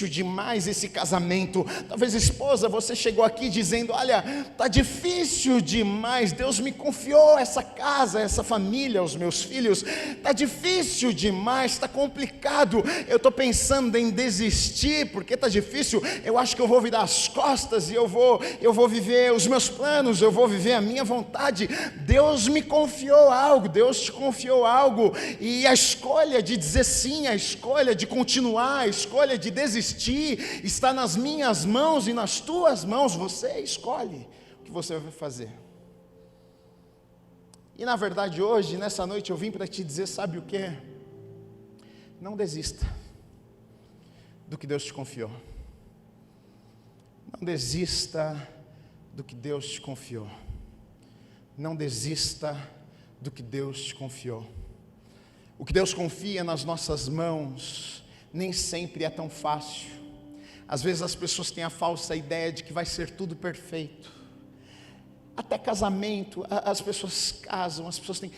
demais esse casamento. Talvez, esposa, você chegou aqui dizendo: olha, está difícil demais, Deus me confiou essa casa, essa família, os meus filhos, está difícil demais, está complicado, eu estou pensando em desistir, porque está difícil, eu acho que eu vou virar as costas, e eu vou viver os meus planos, eu vou viver a minha vontade. Deus me confiou algo, Deus te confiou algo, e a escolha de dizer sim, a escolha de continuar, a escolha de desistir, está nas minhas mãos e nas tuas mãos. Você escolhe o que você vai fazer. E na verdade hoje, nessa noite, eu vim para te dizer: sabe o que? Não desista do que Deus te confiou. Não desista do que Deus te confiou. Não desista do que Deus te confiou. O que Deus confia nas nossas mãos nem sempre é tão fácil. Às vezes as pessoas têm a falsa ideia de que vai ser tudo perfeito. Até casamento, as pessoas casam, as pessoas têm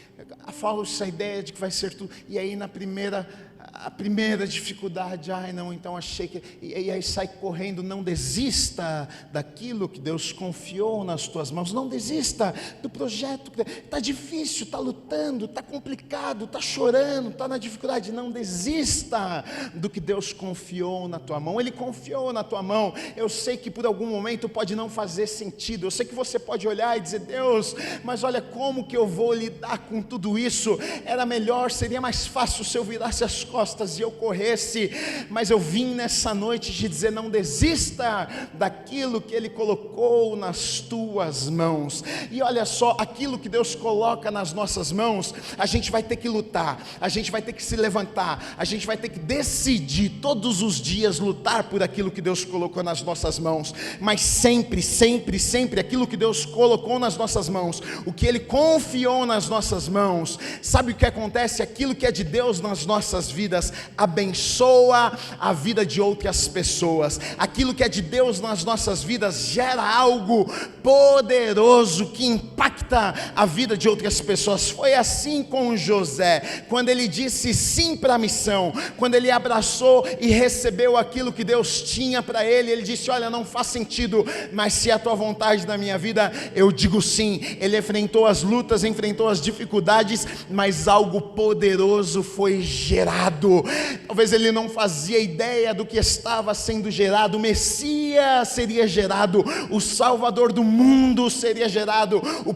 a falsa ideia de que vai ser tudo, e aí na primeira a primeira dificuldade, ai não, então achei que, e aí sai correndo. Não desista daquilo que Deus confiou nas tuas mãos, não desista do projeto, está difícil, está lutando, está complicado, está chorando, está na dificuldade, não desista do que Deus confiou na tua mão. Ele confiou na tua mão. Eu sei que por algum momento pode não fazer sentido, eu sei que você pode olhar e dizer, Deus, mas olha como que eu vou lidar com tudo isso, era melhor, seria mais fácil se eu virasse as costas e eu corresse, mas eu vim nessa noite te dizer, não desista daquilo que Ele colocou nas tuas mãos. E olha só, aquilo que Deus coloca nas nossas mãos, a gente vai ter que lutar, a gente vai ter que se levantar, a gente vai ter que decidir todos os dias lutar por aquilo que Deus colocou nas nossas mãos, mas sempre, sempre, sempre aquilo que Deus colocou nas nossas mãos, o que Ele confiou nas nossas mãos, sabe o que acontece? Aquilo que é de Deus nas nossas vidas abençoa a vida de outras pessoas. Aquilo que é de Deus nas nossas vidas gera algo poderoso que impacta a vida de outras pessoas. Foi assim com José, quando ele disse sim para a missão, quando ele abraçou e recebeu aquilo que Deus tinha para ele. Ele disse, olha, não faz sentido, mas se é a tua vontade na minha vida, eu digo sim. Ele enfrentou as lutas, enfrentou as dificuldades, mas algo poderoso foi gerado. Talvez ele não fazia ideia do que estava sendo gerado. O Messias seria gerado, o Salvador do mundo seria gerado, os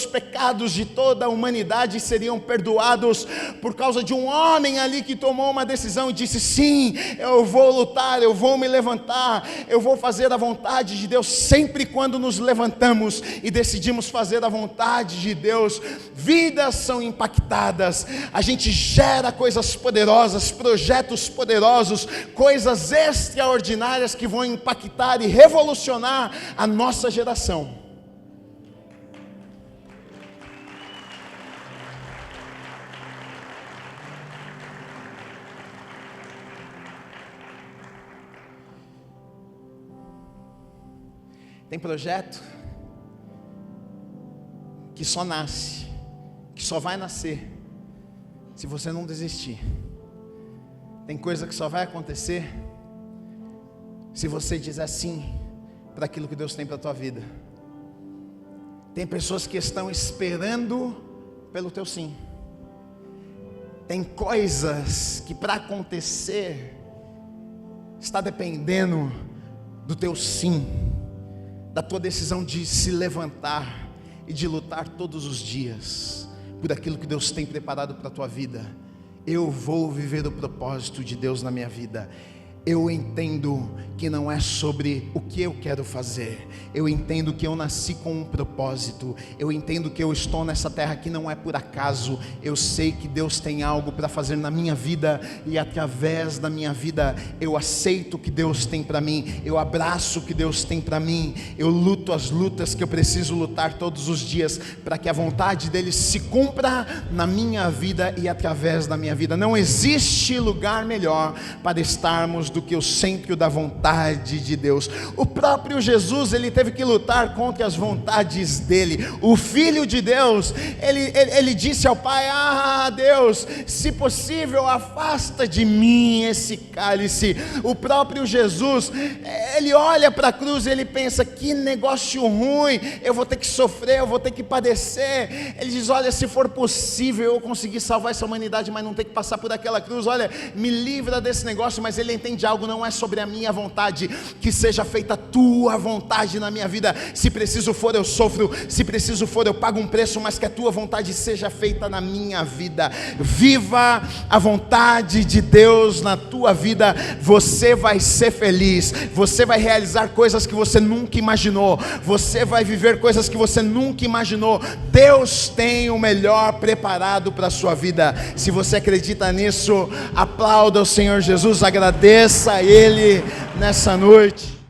pecados de toda a humanidade seriam perdoados por causa de um homem ali que tomou uma decisão e disse, sim, eu vou lutar, eu vou me levantar, eu vou fazer a vontade de Deus. Sempre quando nos levantamos e decidimos fazer a vontade de Deus, vidas são impactadas, a gente gera coisas poderosas, projetos poderosos, coisas extraordinárias que vão impactar e revolucionar a nossa geração. Tem projeto que só nasce, que só vai nascer se você não desistir. Tem coisa que só vai acontecer se você dizer sim para aquilo que Deus tem para a tua vida. Tem pessoas que estão esperando pelo teu sim. Tem coisas que para acontecer está dependendo do teu sim, da tua decisão de se levantar e de lutar todos os dias por aquilo que Deus tem preparado para a tua vida. Eu vou viver o propósito de Deus na minha vida. Eu entendo que não é sobre o que eu quero fazer. Eu entendo que eu nasci com um propósito. Eu entendo que eu estou nessa terra que não é por acaso. Eu sei que Deus tem algo para fazer na minha vida, e através da minha vida eu aceito o que Deus tem para mim. Eu abraço o que Deus tem para mim. Eu luto as lutas que eu preciso lutar todos os dias para que a vontade dele se cumpra na minha vida e através da minha vida. Não existe lugar melhor para estarmos do que o centro da vontade de Deus. O próprio Jesus, ele teve que lutar contra as vontades dele. O Filho de Deus, ele disse ao Pai, Deus, se possível afasta de mim esse cálice. O próprio Jesus, ele olha para a cruz e ele pensa, que negócio ruim, eu vou ter que sofrer, eu vou ter que padecer. Ele diz, olha, se for possível eu conseguir salvar essa humanidade, mas não ter que passar por aquela cruz, olha, me livra desse negócio. Mas ele entende algo, não é sobre a minha vontade, que seja feita a tua vontade na minha vida. Se preciso for eu sofro, se preciso for eu pago um preço, mas que a tua vontade seja feita na minha vida. Viva a vontade de Deus na tua vida. Você vai ser feliz, você vai realizar coisas que você nunca imaginou, você vai viver coisas que você nunca imaginou. Deus tem o melhor preparado para a sua vida. Se você acredita nisso, aplauda o Senhor Jesus, agradeça a Ele nessa noite.